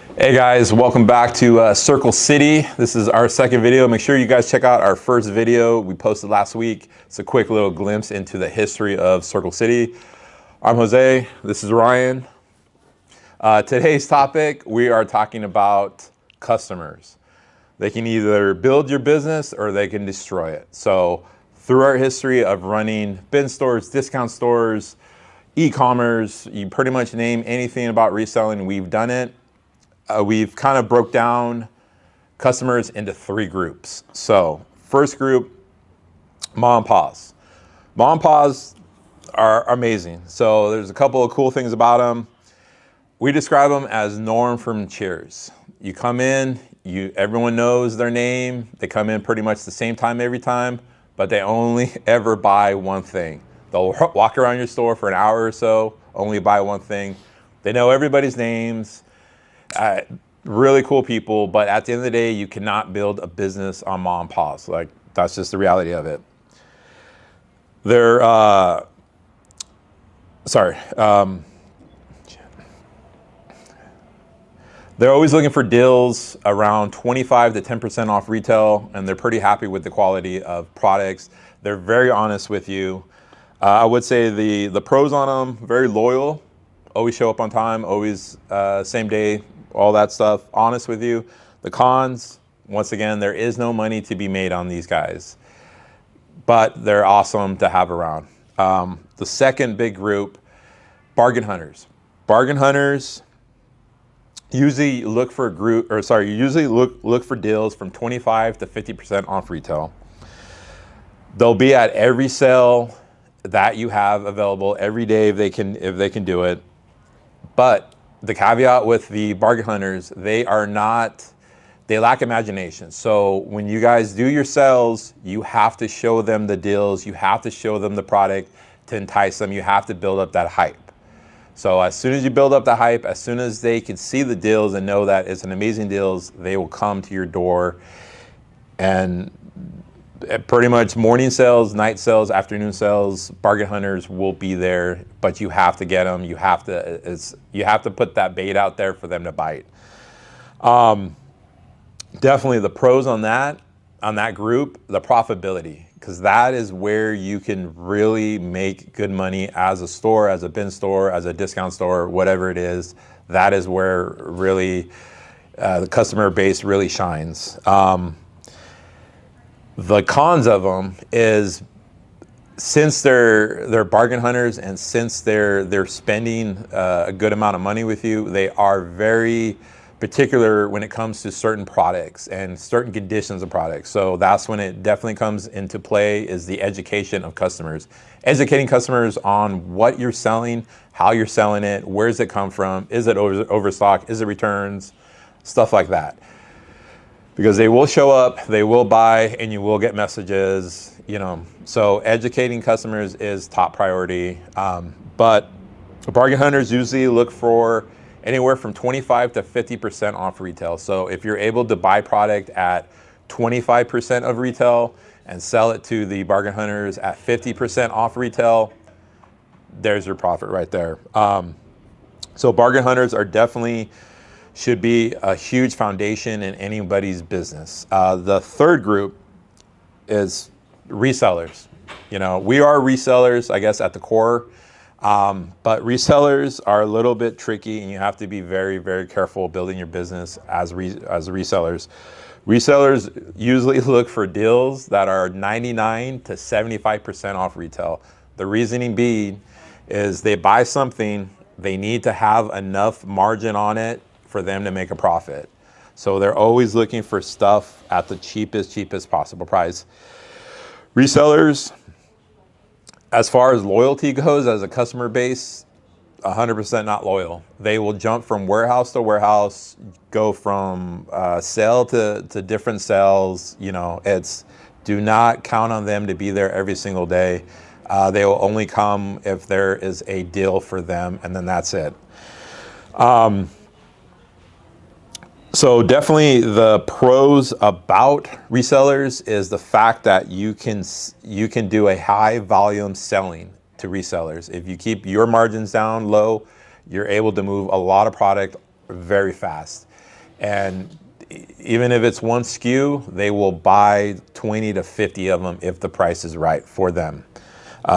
Hey guys, welcome back to Circle City. This is our second video. Make sure you guys check out our first video we posted last week. It's a quick little glimpse into the history of Circle City. I'm Jose, this is Ryan. Today's topic, we are talking about customers. They can either build your business or they can destroy it. So through our history of running bin stores, discount stores, e-commerce, you pretty much name anything about reselling, we've done it. We've kind of broke down customers into three groups. So first group, mom and pa's. Mom and pa's are amazing. So there's a couple of cool things about them. We describe them as Norm from Cheers. You come in, everyone knows their name. They come in pretty much the same time every time, but they only ever buy one thing. They'll walk around your store for an hour or so, only buy one thing. They know everybody's names. Really cool people, but at the end of the day, you cannot build a business on mom and pa's. Like, that's just the reality of it. They're, they're always looking for deals around 25 to 10% off retail, and they're pretty happy with the quality of products. They're very honest with you. I would say the pros on them, very loyal, always show up on time, always same day, all that stuff, honest with you. The cons, once again, there is no money to be made on these guys, but they're awesome to have around. The second big group, bargain hunters. Bargain hunters usually look for look for deals from 25 to 50% off retail. They'll be at every sale that you have available every day if they can do it. But the caveat with the bargain hunters, they lack imagination. So when you guys do your sales, you have to show them the deals, you have to show them the product to entice them, you have to build up that hype. So as soon as you build up the hype, as soon as they can see the deals and know that it's an amazing deals, they will come to your door. And pretty much morning sales, night sales, afternoon sales, bargain hunters will be there, but you have to get them. You have to put that bait out there for them to bite. Definitely the pros on that group, the profitability, because that is where you can really make good money as a store, as a bin store, as a discount store, whatever it is. That is where really the customer base really shines. The cons of them is, since they're bargain hunters and since they're spending a good amount of money with you, they are very particular when it comes to certain products and certain conditions of products. So that's when it definitely comes into play, is the education of customers. Educating customers on what you're selling, how you're selling it, where does it come from, is it overstock, is it returns, stuff like that. Because they will show up, they will buy, and you will get messages, So educating customers is top priority. But bargain hunters usually look for anywhere from 25 to 50% off retail. So if you're able to buy product at 25% of retail and sell it to the bargain hunters at 50% off retail, there's your profit right there. So bargain hunters should be a huge foundation in anybody's business. The third group is resellers. We are resellers, I guess, at the core, but resellers are a little bit tricky, and you have to be very, very careful building your business as resellers. Resellers usually look for deals that are 99 to 75% off retail. The reasoning being is they buy something, they need to have enough margin on it for them to make a profit. So they're always looking for stuff at the cheapest possible price. Resellers, as far as loyalty goes, as a customer base, 100% not loyal. They will jump from warehouse to warehouse, go from sale to different sales. Do not count on them to be there every single day. They will only come if there is a deal for them, and then that's it. So definitely the pros about resellers is the fact that you can do a high volume selling to resellers. If you keep your margins down low, you're able to move a lot of product very fast. And even if it's one SKU, they will buy 20 to 50 of them if the price is right for them.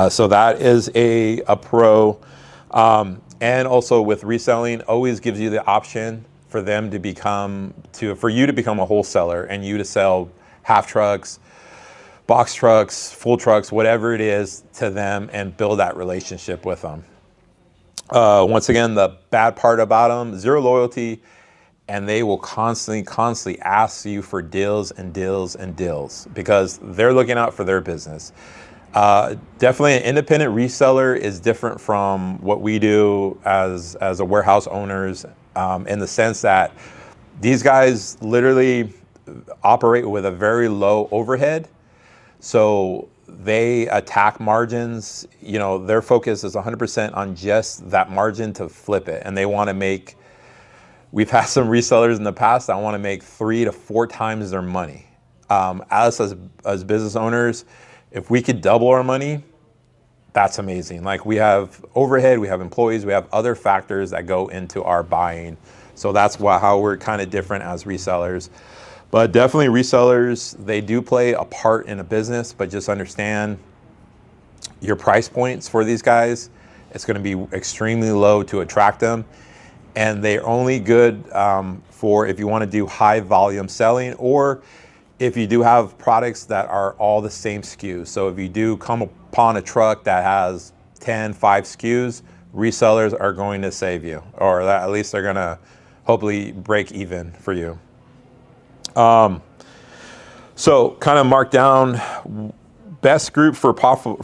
So that is a pro. And also with reselling, always gives you the option for them for you to become a wholesaler and you to sell half trucks, box trucks, full trucks, whatever it is to them, and build that relationship with them. Once again, the bad part about them, zero loyalty, and they will constantly ask you for deals and deals and deals because they're looking out for their business. Definitely an independent reseller is different from what we do as a warehouse owners, in the sense that these guys literally operate with a very low overhead. So they attack margins. Their focus is 100% on just that margin to flip it. And they want to make, we've had some resellers in the past that want to make 3 to 4 times their money. As business owners, if we could double our money, that's amazing. Like, we have overhead, we have employees, we have other factors that go into our buying. So that's how we're kind of different as resellers. But definitely resellers, they do play a part in a business, but just understand your price points for these guys. It's going to be extremely low to attract them. And they're only good for if you want to do high volume selling, or if you do have products that are all the same SKUs. So if you do come upon a truck that has 5 SKUs, resellers are going to save you, or at least they're going to hopefully break even for you. So kind of mark down best group for profitable.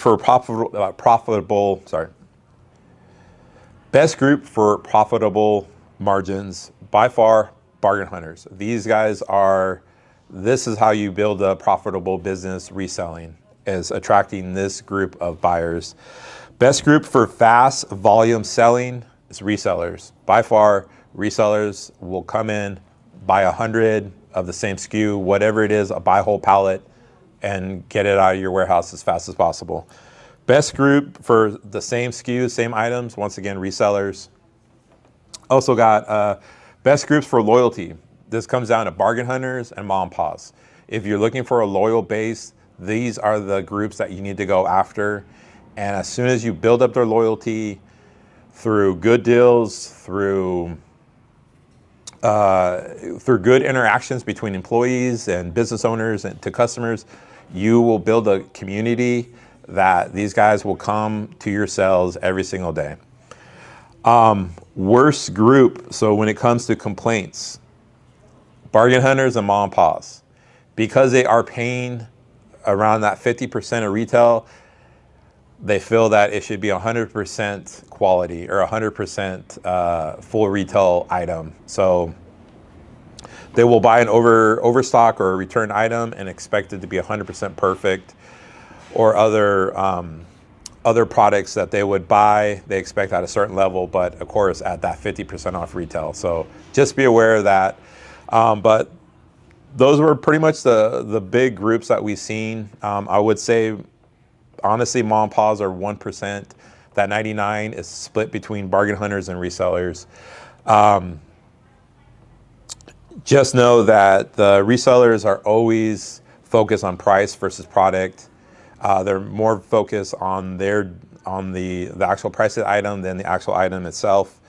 Best group for profitable margins, by far, bargain hunters. These guys this is how you build a profitable business reselling, is attracting this group of buyers. Best group for fast volume selling is resellers. By far, resellers will come in, buy 100 of the same SKU, whatever it is, buy a whole pallet and get it out of your warehouse as fast as possible. Best group for the same SKUs, same items, once again, resellers. Also got best groups for loyalty. This comes down to bargain hunters and mom and pops. If you're looking for a loyal base, these are the groups that you need to go after. And as soon as you build up their loyalty through good deals, through good interactions between employees and business owners and to customers, you will build a community that these guys will come to your sales every single day. Worst group, so when it comes to complaints, bargain hunters and mom and pops. Because they are paying around that 50% of retail, they feel that it should be 100% quality or 100% full retail item. So they will buy an overstock or a return item and expect it to be 100% perfect, or other products that they would buy, they expect at a certain level, but of course at that 50% off retail. So just be aware of that. But those were pretty much the big groups that we've seen. I would say, honestly, mom and pops are 1%. That 99 is split between bargain hunters and resellers. Just know that the resellers are always focused on price versus product. They're more focused on the actual price of the item than the actual item itself.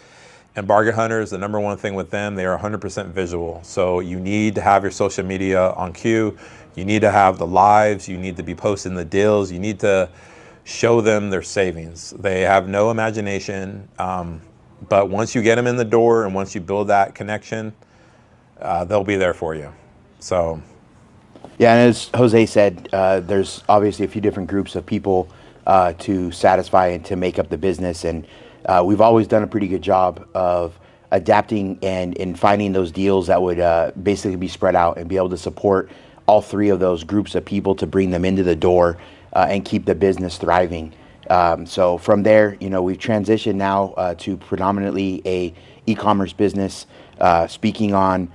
And bargain hunters, the number one thing with them, they are 100% visual. So you need to have your social media on cue. You need to have the lives. You need to be posting the deals. You need to show them their savings. They have no imagination. But once you get them in the door and once you build that connection, they'll be there for you. So. Yeah, and as Jose said, there's obviously a few different groups of people to satisfy and to make up the business. And we've always done a pretty good job of adapting and finding those deals that would basically be spread out and be able to support all three of those groups of people to bring them into the door and keep the business thriving. So from there, we've transitioned now to predominantly a e-commerce business. Speaking on,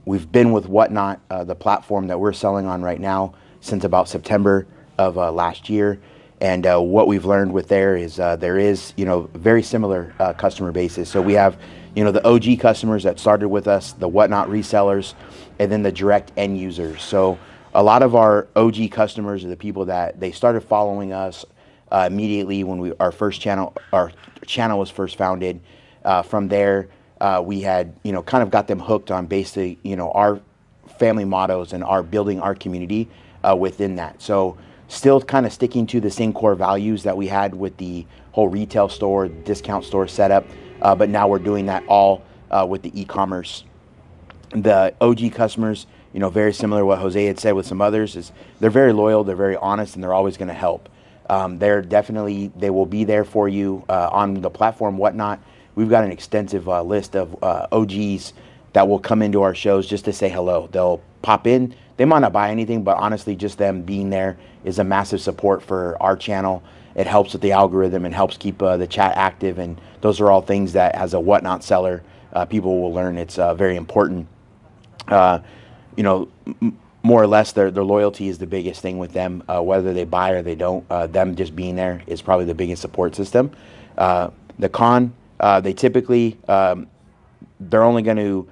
we've been with Whatnot, the platform that we're selling on right now, since about September of last year. And what we've learned with there is very similar customer bases. So we have, you know, the OG customers that started with us, the Whatnot resellers, and then the direct end users. So a lot of our OG customers are the people that they started following us immediately when our channel was first founded. From there, we had, you know, kind of got them hooked on basically, you know, our family mottos and our building our community within that. So still kind of sticking to the same core values that we had with the whole retail store, discount store setup, but now we're doing that all with the e-commerce. The OG customers, you know, very similar to what Jose had said with some others, is they're very loyal, they're very honest, and they're always going to help. They will be there for you on the platform Whatnot. We've got an extensive list of OGs that will come into our shows just to say hello. They'll pop in. They might not buy anything, but honestly, just them being there is a massive support for our channel. It helps with the algorithm and helps keep the chat active. And those are all things that, as a Whatnot seller, people will learn. It's very important. You know, more or less, their loyalty is the biggest thing with them. Whether they buy or they don't, them just being there is probably the biggest support system. The con, they typically, they're only going to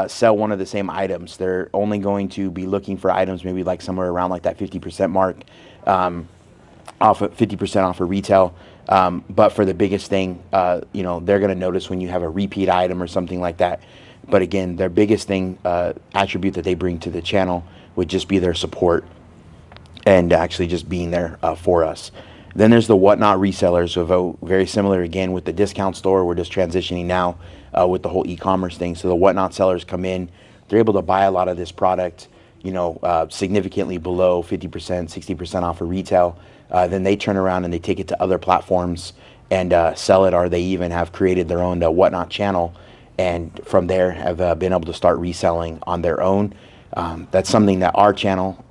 sell one of the same items. They're only going to be looking for items maybe like somewhere around like that 50% mark, off of 50% off of retail. But for the biggest thing, you know, they're going to notice when you have a repeat item or something like that. But again, their biggest thing, attribute that they bring to the channel would just be their support and actually just being there for us. Then there's the Whatnot resellers, who very similar again with the discount store. We're just transitioning now with the whole e-commerce thing. So the Whatnot sellers come in, they're able to buy a lot of this product, you know, significantly below 50%, 60% off of retail. Then they turn around and they take it to other platforms and sell it, or they even have created their own Whatnot channel, and from there have been able to start reselling on their own. That's something that our channel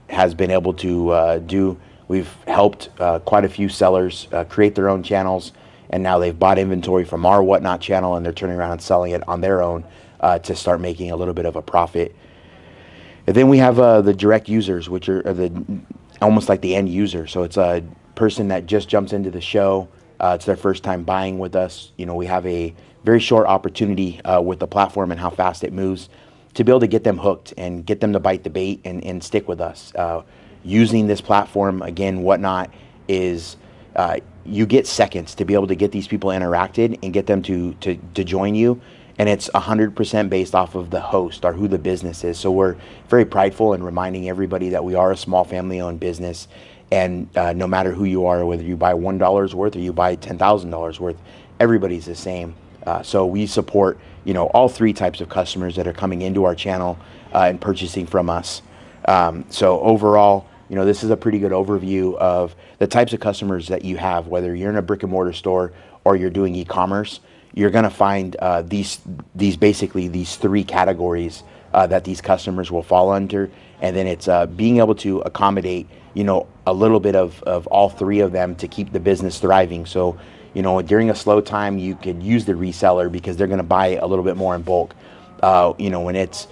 has been able to do. We've helped quite a few sellers create their own channels, and now they've bought inventory from our Whatnot channel, and they're turning around and selling it on their own to start making a little bit of a profit. And then we have the direct users, which are almost like the end user. So it's a person that just jumps into the show. It's their first time buying with us. You know, we have a very short opportunity with the platform and how fast it moves to be able to get them hooked and get them to bite the bait and stick with us. Using this platform, again, Whatnot is you get seconds to be able to get these people interacted and get them to join you. And it's 100% based off of the host or who the business is. So we're very prideful in reminding everybody that we are a small family-owned business. And no matter who you are, whether you buy $1 worth or you buy $10,000 worth, everybody's the same. So we support, you know, all three types of customers that are coming into our channel and purchasing from us. So overall, you know, this is a pretty good overview of the types of customers that you have, whether you're in a brick and mortar store or you're doing e-commerce. You're going to find these three categories that these customers will fall under, and then it's being able to accommodate, you know, a little bit of all three of them to keep the business thriving. So, you know, during a slow time, you could use the reseller because they're going to buy a little bit more in bulk. You know, when it's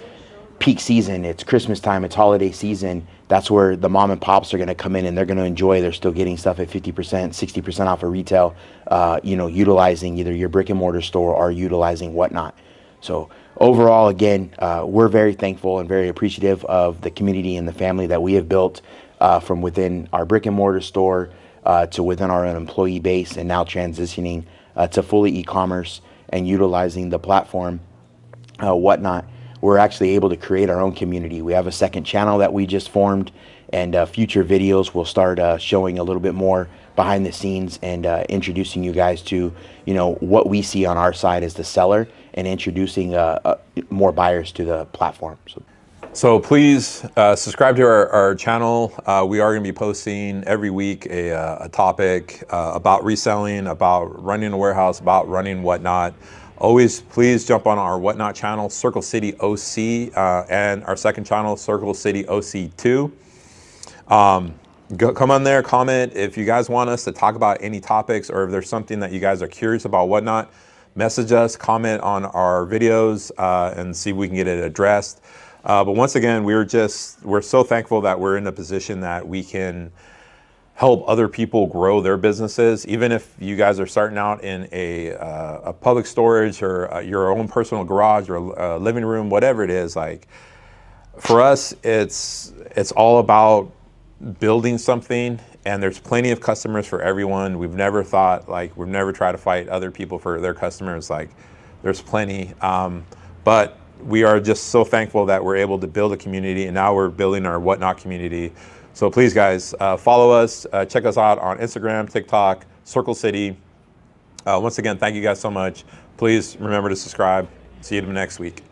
peak season, it's Christmas time, it's holiday season, that's where the mom and pops are going to come in and they're going to enjoy. They're still getting stuff at 50%, 60% off of retail, you know, utilizing either your brick and mortar store or utilizing Whatnot. So overall, again, we're very thankful and very appreciative of the community and the family that we have built from within our brick and mortar store to within our own employee base, and now transitioning to fully e-commerce and utilizing the platform Whatnot. We're actually able to create our own community. We have a second channel that we just formed, and future videos will start showing a little bit more behind the scenes and introducing you guys to, you know, what we see on our side as the seller, and introducing more buyers to the platform. So please subscribe to our channel. We are going to be posting every week a topic about reselling, about running a warehouse, about running Whatnot. Always please jump on our Whatnot channel, Circle City OC, and our second channel, Circle City OC2. Come on there, comment if you guys want us to talk about any topics, or if there's something that you guys are curious about Whatnot, message us, comment on our videos, and see if we can get it addressed. But once again, we're so thankful that we're in a position that we can help other people grow their businesses. Even if you guys are starting out in a public storage or your own personal garage or a living room, whatever it is, like for us, it's all about building something, and there's plenty of customers for everyone. We've never tried to fight other people for their customers. Like there's plenty, but we are just so thankful that we're able to build a community, and now we're building our Whatnot community. So please, guys, follow us, check us out on Instagram, TikTok, Circle City. Once again, thank you guys so much. Please remember to subscribe. See you next week.